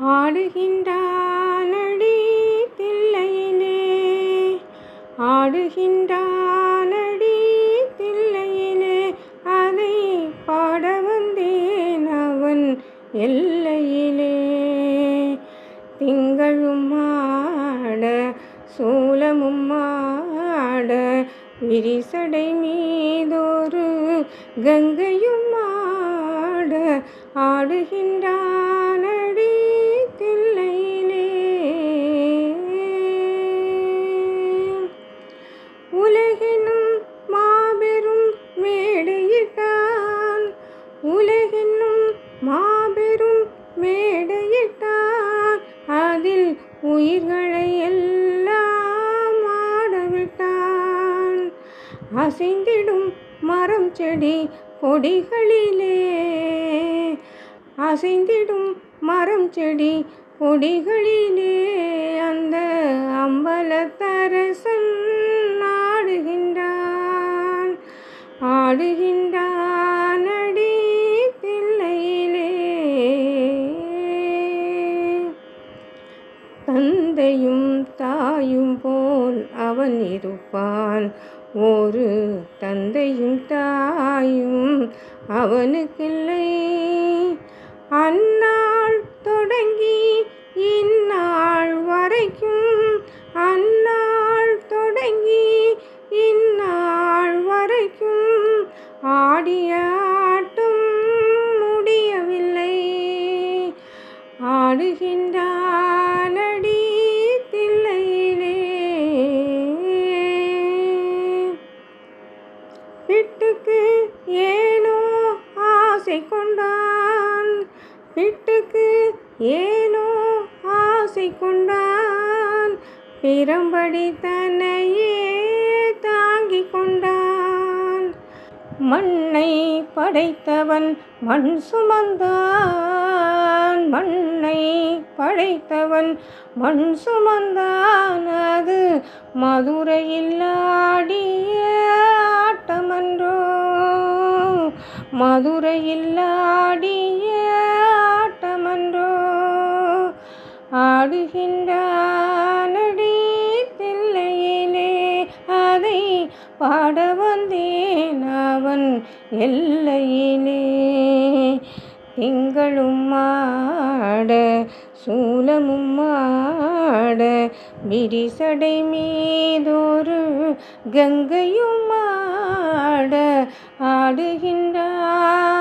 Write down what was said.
ஆடுகின்றானடி தில்லையிலே, ஆடுகின்றானடி தில்லையிலே, அதை பாட வந்தேன் அவன் எல்லையிலே. திங்களும் ஆட சூலமும் ஆட, விரிசடை மீதொரு கங்கையும் ஆட, ஆடுகின்றானடி தில்லையிலே. உலகெனும் மாபெரும் மேடையிட்டான், உலகெனும் மாபெரும் மேடையிட்டான், அதில் உயிர்களை எல்லாம் ஆடவிட்டான். அசைந்திடும் மரம் செடி கொடிகளிலே, அசைந்திடும் மரம் செடி கொடிகளிலே, அந்த அம்பலத்தரசன் ஆடுகின்றான், ஆடுகின்றானடி தில்லையிலே. தந்தையும் தாயும் போல் அவன் இருப்பான், ஒரு தந்தையும் தாயும் அவனுக்கில்லை. அந்நாள் தொடங்கி இந்நாள் வரைக்கும், அந்நாள் தொடங்கி இந்நாள் வரைக்கும், ஆடிய ஆட்டம் முடியவில்லை. ஆடுகின்றானடி தில்லையிலே. பிட்டுக்கு ஏனோ ஆசை கொண்டான், பிட்டுக்கு ஏனோ ஆசை கொண்டான், பிரம்படி தன்னையே தாங்கிக் கொண்டான். மண்ணை படைத்தவன் மண் சுமந்தான், மண்ணை படைத்தவன் மண் சுமந்தான், அது மதுரையில் ஆடிய ஆட்டமன்றோ, மதுரையில் ஆடிய ஆட்டமன்றோ. ஆடுகின்றானடி தில்லையிலே, அதை பாட வந்தேன் அவன் எல்லையிலே. திங்களும் ஆட சூலமும் ஆட, விரிசடை மீதொரு கங்கையும் ஆட, ஆடுகின்றான்